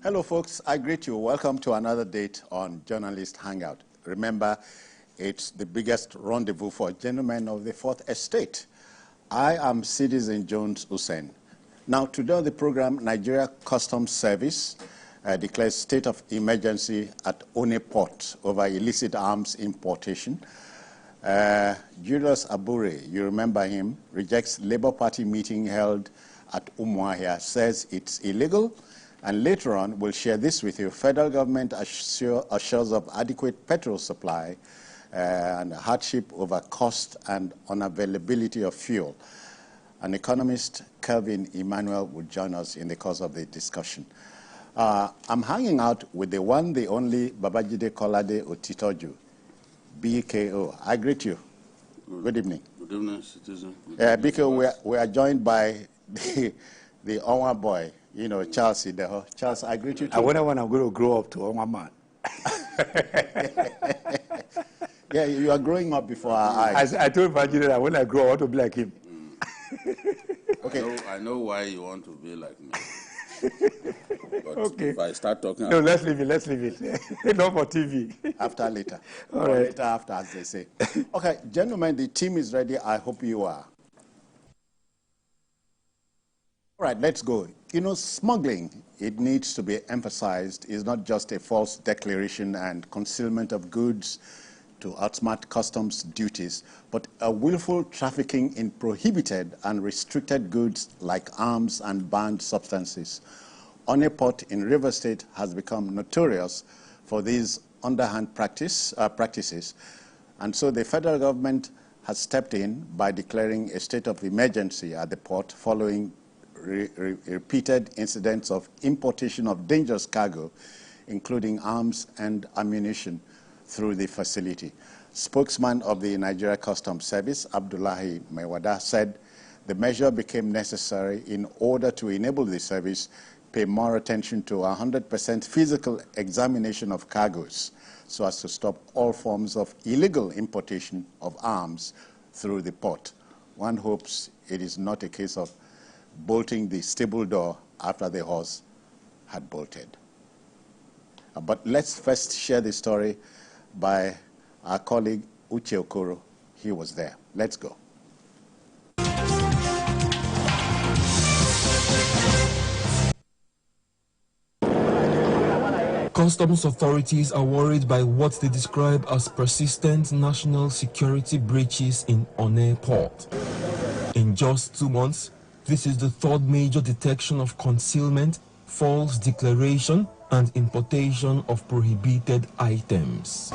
Hello, folks. I greet you. Welcome to another date on Journalist Hangout. Remember, it's the biggest rendezvous for gentlemen of the Fourth Estate. I am Citizen Jones Hussein. Now, today on the program, Nigeria Customs Service declares state of emergency at Onne Port over illicit arms importation. Julius Abure, you remember him, rejects Labour Party meeting held at Umuahia, says it's illegal. And later on, we'll share this with you. Federal government assures of adequate petrol supply and hardship over cost and unavailability of fuel. An economist, Kelvin Emmanuel, will join us in the course of the discussion. I'm hanging out with the one, the only Babajide Kolade Otitoju, BKO. I greet you. Good evening. Good evening, Citizen. BKO, we are joined by the Onwa boy, you know, Charles Ideho. Charles, I greet you too. I wonder when I'm going to grow up to Onwa man. Yeah, you are growing up before our eyes. I told Babajide that when I grow up, I want to be like him. Okay. I know why you want to be like me. But Okay. if I start talking No, let's leave it. Not for TV. After later. All Or right. later after, as they say. Okay, gentlemen, the team is ready. I hope you are. All right, let's go. You know, smuggling, it needs to be emphasized, is not just a false declaration and concealment of goods to outsmart customs duties, but a willful trafficking in prohibited and restricted goods like arms and banned substances. Onne Port in River State has become notorious for these underhand practices, and so the federal government has stepped in by declaring a state of emergency at the port following repeated incidents of importation of dangerous cargo, including arms and ammunition, through the facility. Spokesman of the Nigeria Customs Service, Abdullahi Maiwada, said the measure became necessary in order to enable the service pay more attention to 100% physical examination of cargoes so as to stop all forms of illegal importation of arms through the port. One hopes it is not a case of bolting the stable door after the horse had bolted. But let's first share the story by our colleague Uche Okoro. He was there. Let's go. Customs authorities are worried by what they describe as persistent national security breaches in Onne Port. In just 2 months, this is the third major detection of concealment, false declaration, and importation of prohibited items.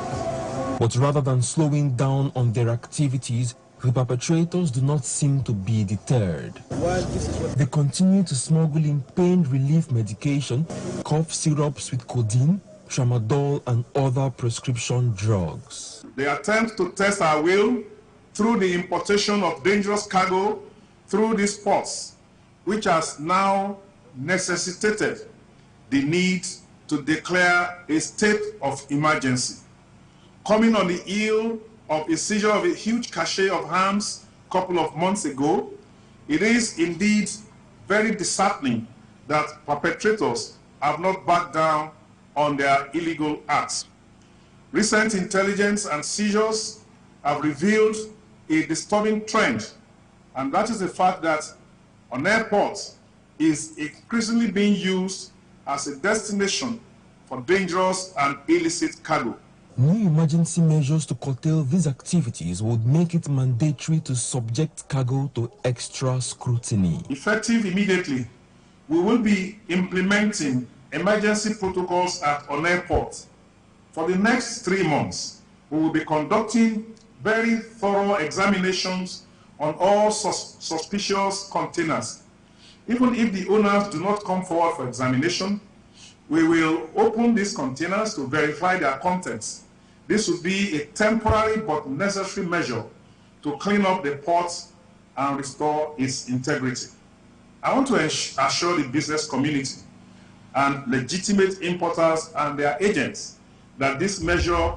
But rather than slowing down on their activities, the perpetrators do not seem to be deterred. They continue to smuggle in pain relief medication, cough syrups with codeine, tramadol, and other prescription drugs. They attempt to test our will through the importation of dangerous cargo through these ports, which has now necessitated the need to declare a state of emergency. Coming on the heel of a seizure of a huge cache of arms a couple of months ago, it is indeed very disheartening that perpetrators have not backed down on their illegal acts. Recent intelligence and seizures have revealed a disturbing trend, and that is the fact that Onne Port is increasingly being used as a destination for dangerous and illicit cargo. New emergency measures to curtail these activities would make it mandatory to subject cargo to extra scrutiny. Effective immediately, we will be implementing emergency protocols at Onne Port. For the next 3 months, we will be conducting very thorough examinations on all suspicious containers. Even if the owners do not come forward for examination, we will open these containers to verify their contents. This would be a temporary but necessary measure to clean up the port and restore its integrity. I want to assure the business community and legitimate importers and their agents that this measure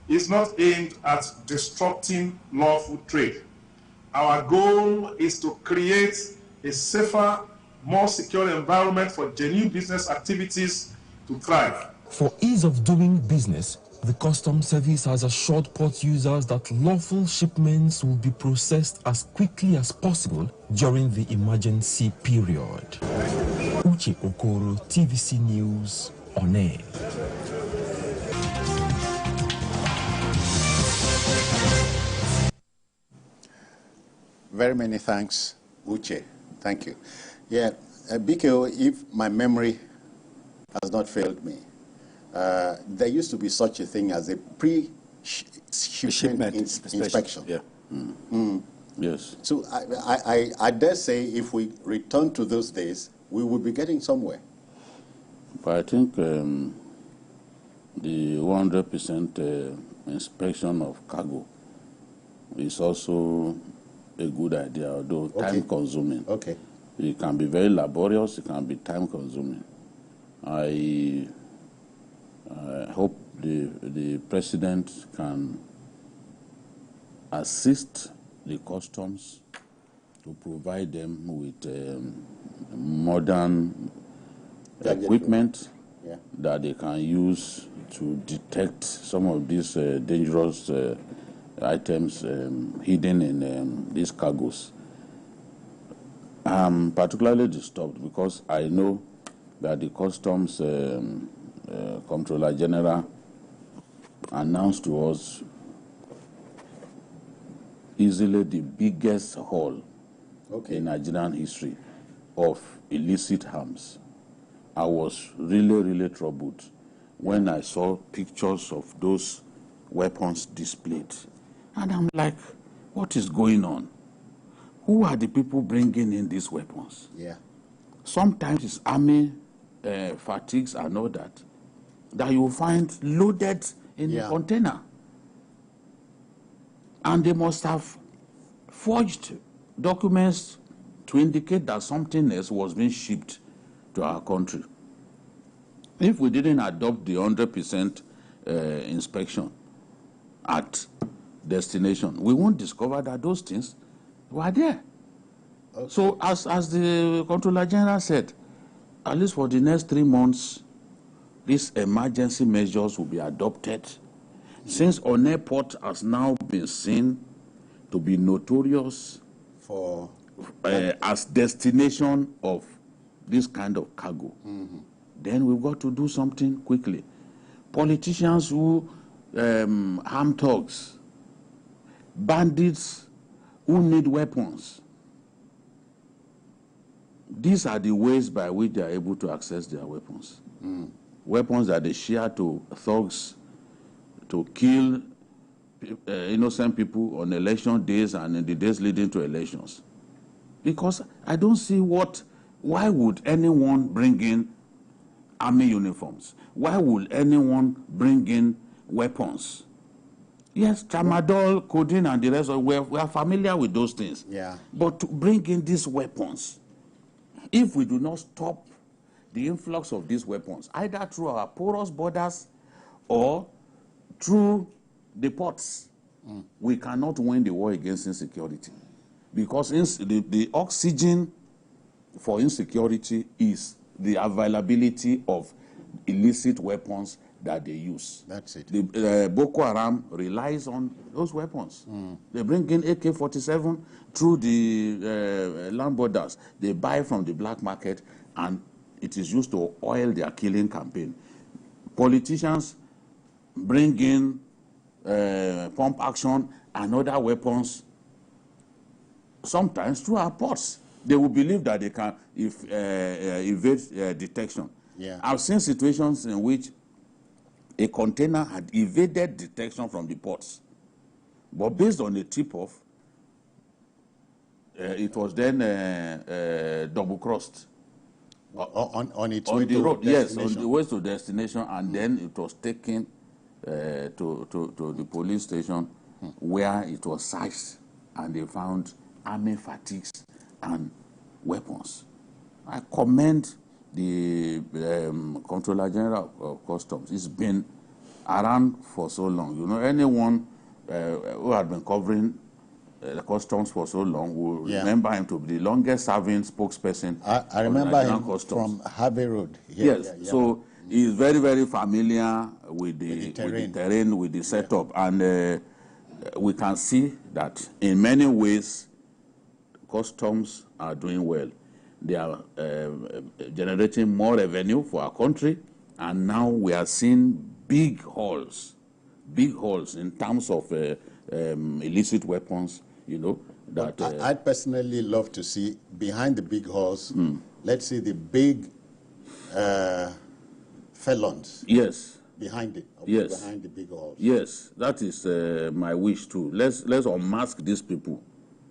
is not aimed at disrupting lawful trade. Our goal is to create a safer, more secure environment for genuine business activities to thrive. For ease of doing business, the Customs Service has assured port users that lawful shipments will be processed as quickly as possible during the emergency period. Uche Okoro, TVC News, Onne. Very many thanks, Uche. Thank you. Yeah, BKO, if my memory has not failed me, there used to be such a thing as a pre-shipment inspection. Yeah. Yes. So I dare say if we return to those days, we would be getting somewhere. But I think the 100% inspection of cargo is also a good idea, although time-consuming. Okay. It can be very laborious. It can be time-consuming. I hope the president can assist the customs to provide them with modern equipment that they can use to detect some of these dangerous items hidden in these cargoes. I'm particularly disturbed because I know that the Customs Comptroller General announced to us easily the biggest haul in Nigerian history of illicit arms. I was really, really troubled when I saw pictures of those weapons displayed. And I'm like, what is going on? Who are the people bringing in these weapons? Yeah. Sometimes it's army fatigues and all that you will find loaded in a container. And they must have forged documents to indicate that something else was being shipped to our country. If we didn't adopt the 100% inspection at destination, we won't discover that those things were there. Okay. So as the Comptroller General said, at least for the next 3 months, these emergency measures will be adopted. Since Onne Port has now been seen to be notorious for as destination of this kind of cargo, then we've got to do something quickly. Politicians who arm thugs, bandits who need weapons, these are the ways by which they are able to access their weapons. Weapons that they share to thugs to kill innocent people on election days and in the days leading to elections. Because I don't see why would anyone bring in army uniforms? Why would anyone bring in weapons? Yes, tramadol, codeine, and the rest of we are familiar with those things. Yeah. But to bring in these weapons, if we do not stop the influx of these weapons, either through our porous borders or through the ports, we cannot win the war against insecurity. Because the oxygen for insecurity is the availability of illicit weapons that they use. That's it. The Boko Haram relies on those weapons. They bring in AK-47 through the land borders. They buy from the black market, and it is used to oil their killing campaign. Politicians bring in pump action and other weapons, sometimes through our ports. They will believe that they can evade detection. Yeah. I've seen situations in which a container had evaded detection from the ports, but based on a tip-off, it was then double-crossed. On its On way the to road, yes, destination. on the way to destination, and then it was taken to the police station where it was searched, and they found army fatigues and weapons. I commend the Comptroller General of Customs. It's been around for so long. You know, anyone who had been covering the customs for so long will remember him to be the longest serving spokesperson. I remember him customs. from Harvey Road. Yes. So He is very, very familiar with the terrain, with the setup. And we can see that in many ways, customs are doing well. They are generating more revenue for our country. And now we are seeing big hauls in terms of illicit weapons, you know. That I'd personally love to see behind the big hauls, let's see the big felons. Yes. Behind it. Yes. Behind the big hauls. Yes, that is my wish too. Let's unmask these people.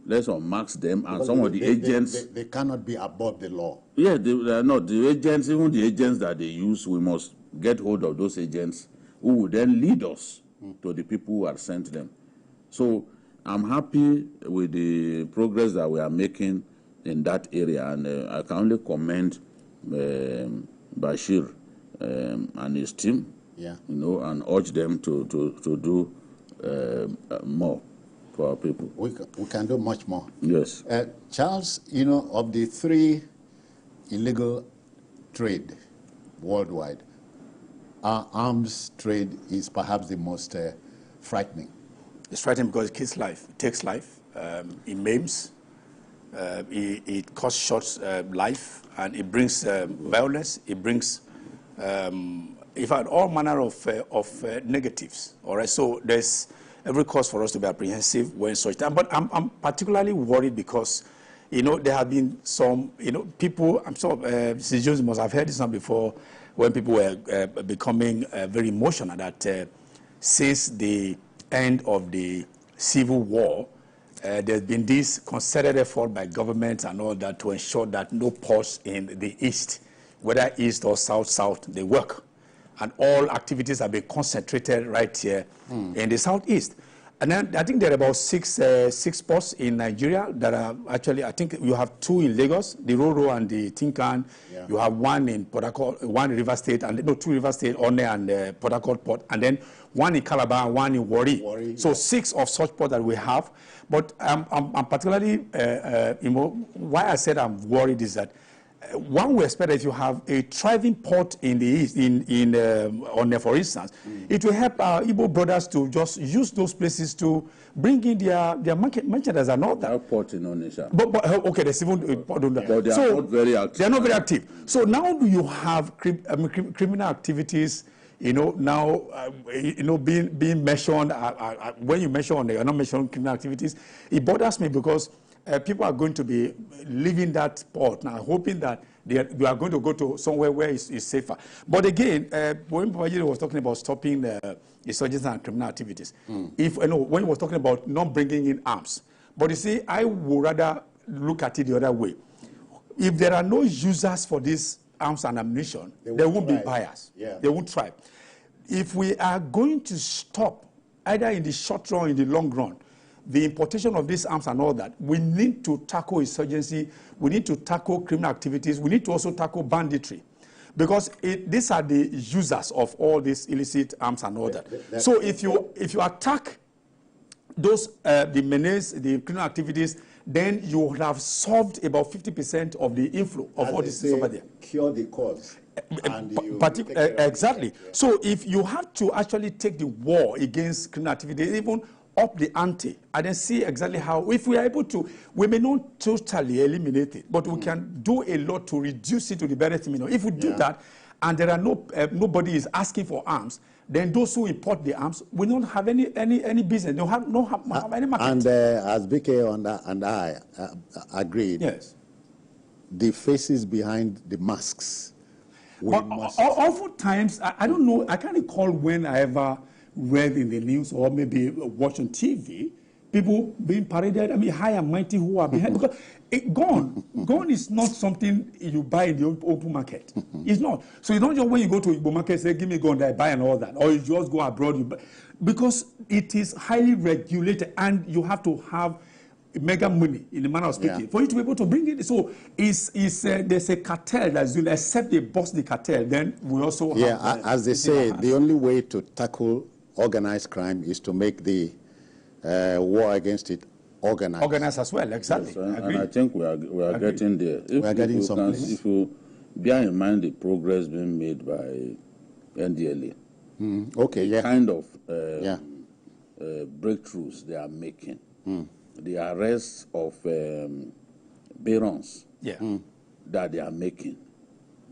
Let's unmask them, and some of the agents. They cannot be above the law. Yeah, they are not. The agents, even the agents that they use, we must get hold of those agents who will then lead us to the people who have sent them. So I'm happy with the progress that we are making in that area, and I can only commend Bashir and his team, you know, and urge them to do more for our people. We can do much more. Yes. Charles, you know, of the 3 illegal trade worldwide, our arms trade is perhaps the most frightening. It's frightening because it kills life, it takes life, it maims, it cuts short life, and it brings violence, it brings, in fact, all manner of negatives. All right, so there's every cause for us to be apprehensive when such time. But I'm particularly worried because, you know, there have been some, you know, people, I'm sure citizens must have heard this now before, when people were becoming very emotional that since the end of the Civil War, there's been this concerted effort by government and all that to ensure that no ports in the East, whether East or South, they work. And all activities have been concentrated right here in the Southeast. And then I think there are about six ports in Nigeria that are actually, I think you have 2 in Lagos, the Roro and the Tinkan. Yeah. You have 1 in Port Harcourt, 1 in River State, and 2 River State, Onne and Port Harcourt Port, and then 1 in Calabar and 1 in Warri. So 6 of such ports that we have. But I'm particularly, you know, why I said I'm worried is that one would expect that if you have a thriving port in the East, Onne, for instance, it will help our Igbo brothers to just use those places to bring in their merchandise and all that. Our port in Onne, but okay, there's even port on that. But they are not very active. They are not very active. So now do you have criminal activities? You know, now, you know, being mentioned. When you mention Onne, you're not mentioning criminal activities. It bothers me because people are going to be leaving that port now, hoping that they are going to go to somewhere where it's safer. But again, when Babajide was talking about stopping insurgency and criminal activities, if you know, when he was talking about not bringing in arms, but you see, I would rather look at it the other way. If there are no users for these arms and ammunition, there won't be buyers. Yeah. They won't thrive. If we are going to stop, either in the short run or in the long run, the importation of these arms and all that, we need to tackle insurgency, we need to tackle criminal activities, we need to also tackle banditry. Because these are the users of all these illicit arms and all that. So if you attack those, the menace, the criminal activities, then you would have solved about 50% of the inflow of all this over there. Cure the cause. Exactly. So if you have to actually take the war against criminal activity, even up the ante, and then see exactly how, if we are able to, we may not totally eliminate it, but we can do a lot to reduce it to the barest minimum. If we do that, and there are nobody is asking for arms, then those who import the arms will not have any business. They don't have any market. And as BK and I agreed, yes, the faces behind the masks. Oftentimes, I don't know, I can't recall when I ever read in the news or maybe watch on TV, people being paraded, I mean, high and mighty who are behind. Because gone is not something you buy in the open market. It's not. So you don't just, when you go to Igbo market, say, give me gun, I buy and all that. Or you just go abroad, you buy. Because it is highly regulated and you have to have mega money, in the manner of speaking, for you to be able to bring it. So there's a cartel that's doing, except they bust the cartel, then we also have... as they say, the only way to tackle organized crime is to make the war against it organized. Organized as well, exactly. Yes, and I think we are getting there. We are getting something. If you bear in mind the progress being made by NDLA. Okay, yeah. Kind of Yeah. breakthroughs they are making. The arrests of barons that they are making.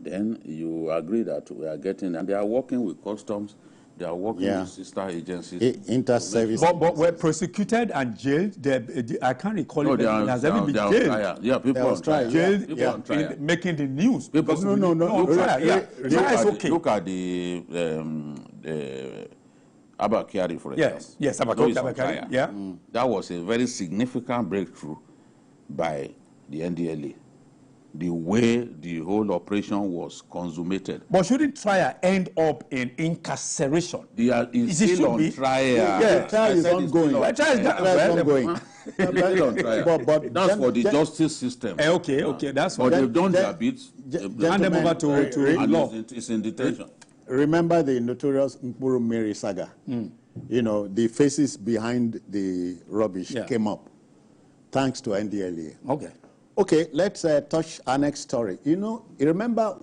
Then you agree that we are getting, and they are working with customs, they are working with sister agencies. Inter-service. But were prosecuted and jailed. I can't recall No, if they it has ever been are jailed. trial. Yeah, people on trial. Jailed, People on trial. making the news. People, No, trial. Trial is okay. Look at the Abakari, for example. Yes, Abakari. Yeah. That was a very significant breakthrough by the NDLA. The way the whole operation was consummated. But shouldn't trial end up in incarceration? It's still on trial. Yeah, the trial is ongoing. Trial is ongoing. But that's for the justice system. Okay, that's but what they've done their bits. Hand them over to law. It's in detention. Remember the notorious Nkuru Mary saga? You know, the faces behind the rubbish came up thanks to NDLA. Okay. Okay, let's touch our next story. You know, you remember